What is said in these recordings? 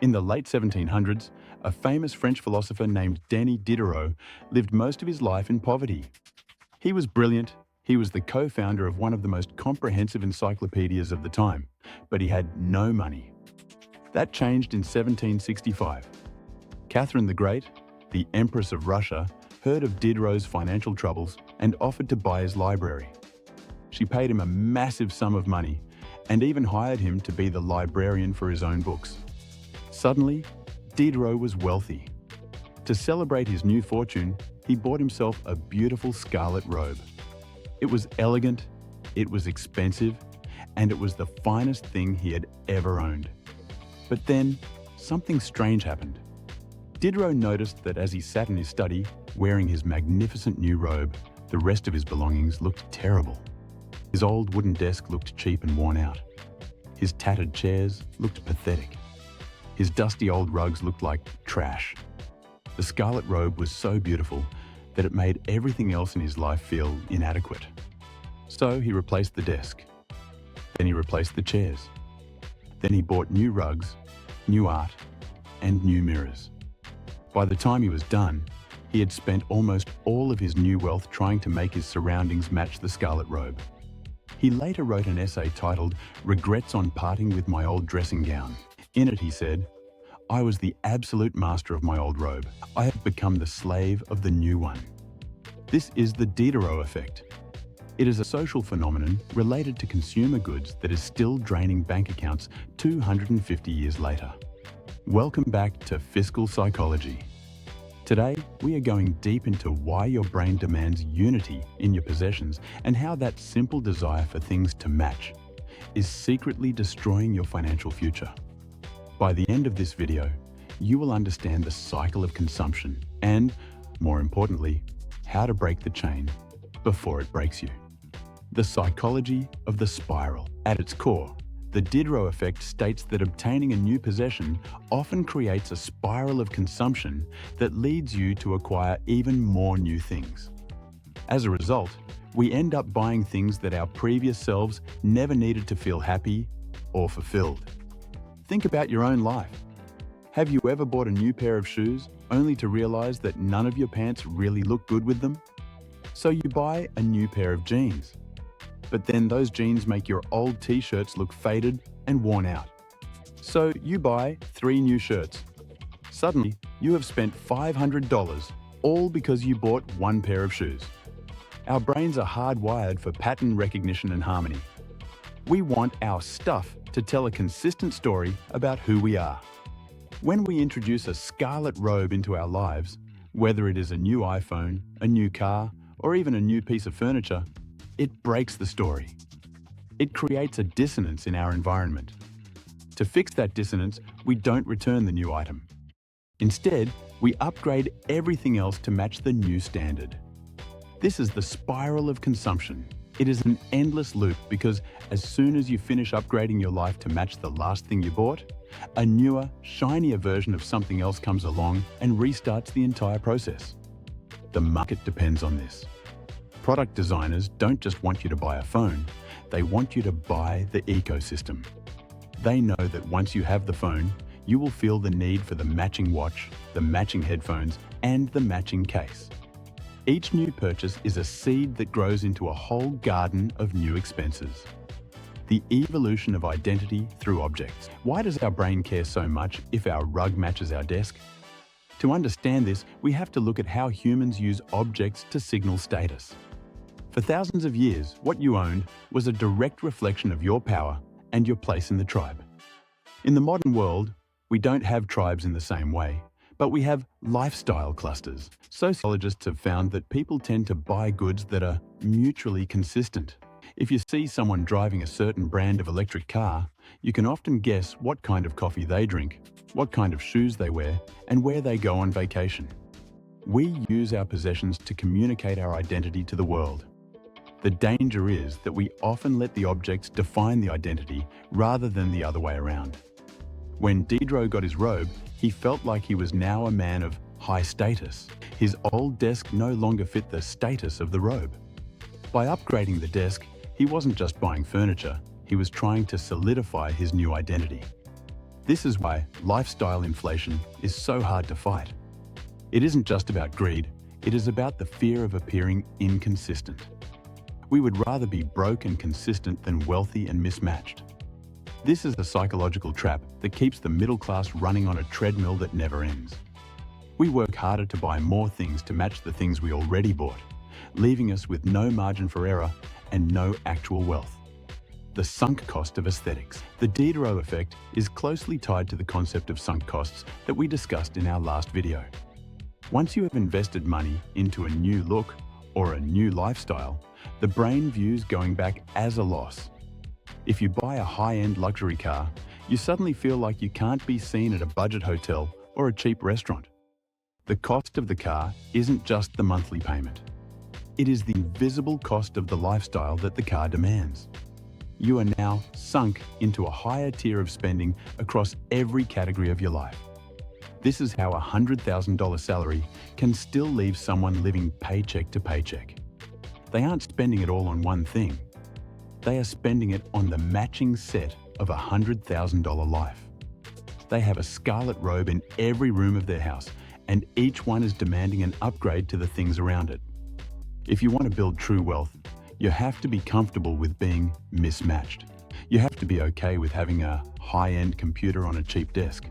In the late 1700s, a famous French philosopher named Denis Diderot lived most of his life in poverty. He was brilliant, he was the co-founder of one of the most comprehensive encyclopedias of the time, but he had no money. That changed in 1765. Catherine the Great, the Empress of Russia, heard of Diderot's financial troubles and offered to buy his library. She paid him a massive sum of money and even hired him to be the librarian for his own books. Suddenly, Diderot was wealthy. To celebrate his new fortune, he bought himself a beautiful scarlet robe. It was elegant, it was expensive, and it was the finest thing he had ever owned. But then, something strange happened. Diderot noticed that as he sat in his study, wearing his magnificent new robe, the rest of his belongings looked terrible. His old wooden desk looked cheap and worn out. His tattered chairs looked pathetic. His dusty old rugs looked like trash. The scarlet robe was so beautiful that it made everything else in his life feel inadequate. So he replaced the desk. Then he replaced the chairs. Then he bought new rugs, new art, and new mirrors. By the time he was done, he had spent almost all of his new wealth trying to make his surroundings match the scarlet robe. He later wrote an essay titled "Regrets on Parting with My Old Dressing Gown." In it he said, "I was the absolute master of my old robe. I have become the slave of the new one." This is the Diderot effect. It is a social phenomenon related to consumer goods that is still draining bank accounts 250 years later. Welcome back to Fiscal Psychology. Today, we are going deep into why your brain demands unity in your possessions and how that simple desire for things to match is secretly destroying your financial future. By the end of this video, you will understand the cycle of consumption and, more importantly, how to break the chain before it breaks you. The psychology of the spiral. At its core, the Diderot effect states that obtaining a new possession often creates a spiral of consumption that leads you to acquire even more new things. As a result, we end up buying things that our previous selves never needed to feel happy or fulfilled. Think about your own life. Have you ever bought a new pair of shoes only to realize that none of your pants really look good with them? So you buy a new pair of jeans. But then those jeans make your old t-shirts look faded and worn out. So you buy 3 new shirts. Suddenly, you have spent $500, all because you bought 1 pair of shoes. Our brains are hardwired for pattern recognition and harmony. We want our stuff to tell a consistent story about who we are. When we introduce a scarlet robe into our lives, whether it is a new iPhone, a new car, or even a new piece of furniture, it breaks the story. It creates a dissonance in our environment. To fix that dissonance, we don't return the new item. Instead, we upgrade everything else to match the new standard. This is the spiral of consumption. It is an endless loop because as soon as you finish upgrading your life to match the last thing you bought, a newer, shinier version of something else comes along and restarts the entire process. The market depends on this. Product designers don't just want you to buy a phone, they want you to buy the ecosystem. They know that once you have the phone, you will feel the need for the matching watch, the matching headphones, and the matching case. Each new purchase is a seed that grows into a whole garden of new expenses. The evolution of identity through objects. Why does our brain care so much if our rug matches our desk? To understand this, we have to look at how humans use objects to signal status. For thousands of years, what you owned was a direct reflection of your power and your place in the tribe. In the modern world, we don't have tribes in the same way, but we have lifestyle clusters. Sociologists have found that people tend to buy goods that are mutually consistent. If you see someone driving a certain brand of electric car, you can often guess what kind of coffee they drink, what kind of shoes they wear, and where they go on vacation. We use our possessions to communicate our identity to the world. The danger is that we often let the objects define the identity rather than the other way around. When Diderot got his robe, he felt like he was now a man of high status. His old desk no longer fit the status of the robe. By upgrading the desk, he wasn't just buying furniture, he was trying to solidify his new identity. This is why lifestyle inflation is so hard to fight. It isn't just about greed, it is about the fear of appearing inconsistent. We would rather be broke and consistent than wealthy and mismatched. This is a psychological trap that keeps the middle class running on a treadmill that never ends. We work harder to buy more things to match the things we already bought, leaving us with no margin for error and no actual wealth. The sunk cost of aesthetics. The Diderot effect is closely tied to the concept of sunk costs that we discussed in our last video. Once you have invested money into a new look or a new lifestyle, the brain views going back as a loss. If you buy a high-end luxury car, you suddenly feel like you can't be seen at a budget hotel or a cheap restaurant. The cost of the car isn't just the monthly payment. It is the visible cost of the lifestyle that the car demands. You are now sunk into a higher tier of spending across every category of your life. This is how a $100,000 salary can still leave someone living paycheck to paycheck. They aren't spending it all on one thing. They are spending it on the matching set of a $100,000 life. They have a scarlet robe in every room of their house, and each one is demanding an upgrade to the things around it. If you want to build true wealth, you have to be comfortable with being mismatched. You have to be okay with having a high-end computer on a cheap desk.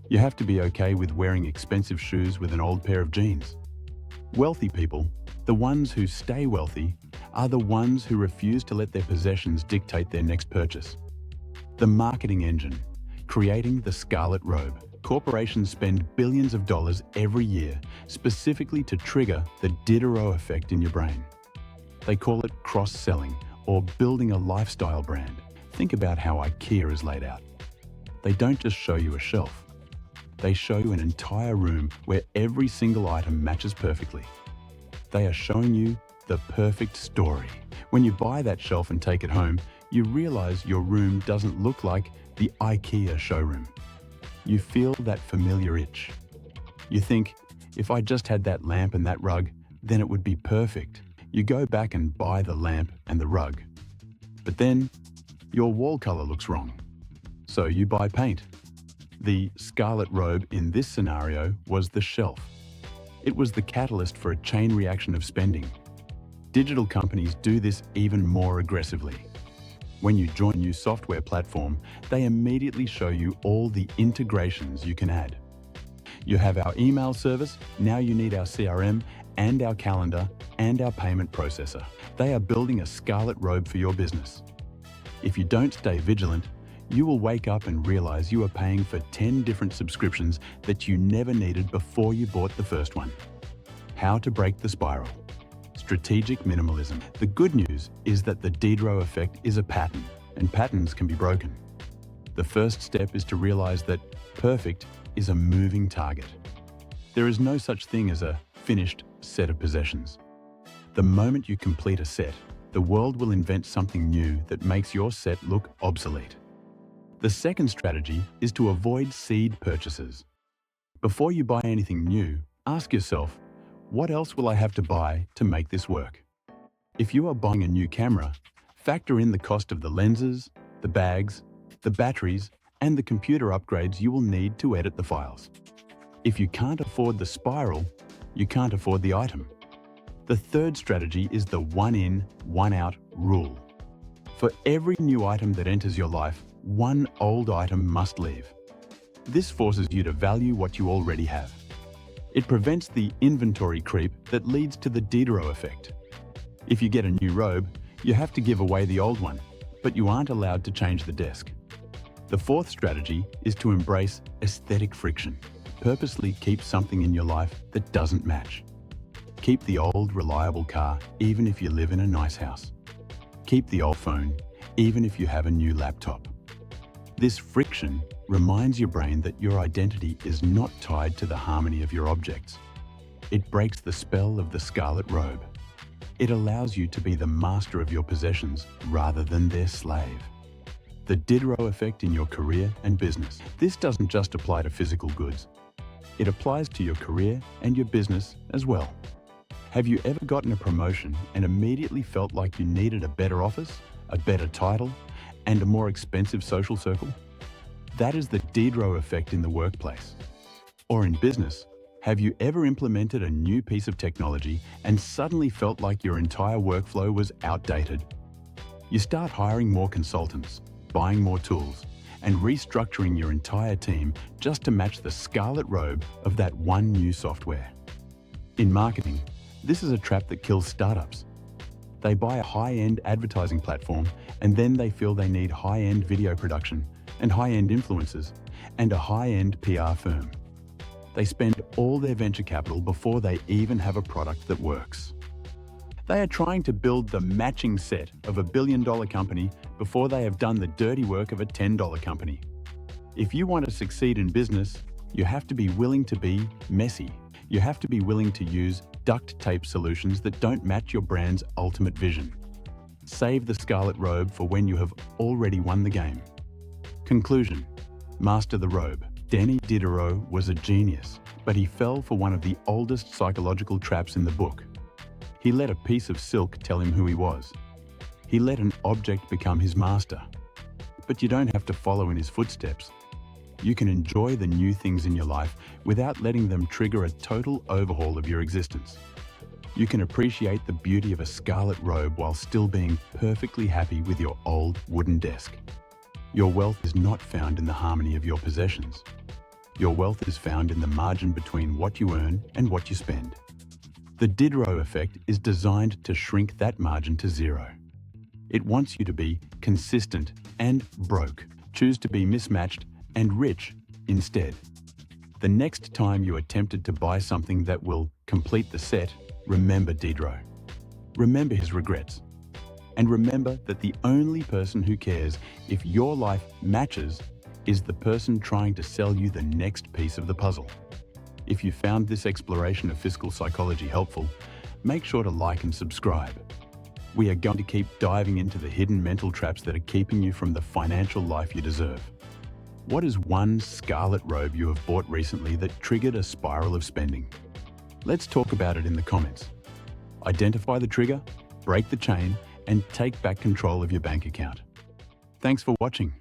You have to be okay with wearing expensive shoes with an old pair of jeans. Wealthy people, the ones who stay wealthy, are the ones who refuse to let their possessions dictate their next purchase. The marketing engine, creating the scarlet robe. Corporations spend billions of dollars every year specifically to trigger the Diderot effect in your brain. They call it cross-selling or building a lifestyle brand. Think about how IKEA is laid out. They don't just show you a shelf. They show you an entire room where every single item matches perfectly. They are showing you the perfect story. When you buy that shelf and take it home, you realize your room doesn't look like the IKEA showroom. You feel that familiar itch. You think, if I just had that lamp and that rug, then it would be perfect. You go back and buy the lamp and the rug. But then, your wall color looks wrong. So you buy paint. The scarlet robe in this scenario was the shelf. It was the catalyst for a chain reaction of spending. Digital companies do this even more aggressively. When you join a new software platform, they immediately show you all the integrations you can add. You have our email service, now you need our CRM and our calendar and our payment processor. They are building a scarlet robe for your business. If you don't stay vigilant, you will wake up and realize you are paying for 10 different subscriptions that you never needed before you bought the first one. How to break the spiral. Strategic minimalism. The good news is that the Diderot effect is a pattern, and patterns can be broken. The first step is to realize that perfect is a moving target. There is no such thing as a finished set of possessions. The moment you complete a set, the world will invent something new that makes your set look obsolete. The second strategy is to avoid seed purchases. Before you buy anything new, ask yourself, what else will I have to buy to make this work? If you are buying a new camera, factor in the cost of the lenses, the bags, the batteries, and the computer upgrades you will need to edit the files. If you can't afford the spiral, you can't afford the item. The third strategy is the one in, one out rule. For every new item that enters your life, one old item must leave. This forces you to value what you already have. It prevents the inventory creep that leads to the Diderot effect. If you get a new robe, you have to give away the old one, but you aren't allowed to change the desk. The fourth strategy is to embrace aesthetic friction. Purposely keep something in your life that doesn't match. Keep the old, reliable car, even if you live in a nice house. Keep the old phone, even if you have a new laptop. This friction reminds your brain that your identity is not tied to the harmony of your objects. It breaks the spell of the scarlet robe. It allows you to be the master of your possessions rather than their slave. The Diderot effect in your career and business. This doesn't just apply to physical goods. It applies to your career and your business as well. Have you ever gotten a promotion and immediately felt like you needed a better office, a better title, and a more expensive social circle? That is the Diderot effect in the workplace. Or in business, have you ever implemented a new piece of technology and suddenly felt like your entire workflow was outdated? You start hiring more consultants, buying more tools, and restructuring your entire team just to match the scarlet robe of that one new software. In marketing, this is a trap that kills startups. They buy a high-end advertising platform and then they feel they need high-end video production and high-end influencers and a high-end PR firm. They spend all their venture capital before they even have a product that works. They are trying to build the matching set of a billion-dollar company before they have done the dirty work of a $10 company. If you want to succeed in business, you have to be willing to be messy. You have to be willing to use duct tape solutions that don't match your brand's ultimate vision. Save the scarlet robe for when you have already won the game. Conclusion: master the robe. Denis Diderot was a genius, but he fell for one of the oldest psychological traps in the book. He let a piece of silk tell him who he was. He let an object become his master. But you don't have to follow in his footsteps. You can enjoy the new things in your life without letting them trigger a total overhaul of your existence. You can appreciate the beauty of a scarlet robe while still being perfectly happy with your old wooden desk. Your wealth is not found in the harmony of your possessions. Your wealth is found in the margin between what you earn and what you spend. The Diderot effect is designed to shrink that margin to zero. It wants you to be consistent and broke. Choose to be mismatched and rich instead. The next time you are tempted to buy something that will complete the set, remember Diderot. Remember his regrets. And remember that the only person who cares if your life matches is the person trying to sell you the next piece of the puzzle. If you found this exploration of fiscal psychology helpful, make sure to like and subscribe. We are going to keep diving into the hidden mental traps that are keeping you from the financial life you deserve. What is one scarlet robe you have bought recently that triggered a spiral of spending? Let's talk about it in the comments. Identify the trigger, break the chain, and take back control of your bank account. Thanks for watching.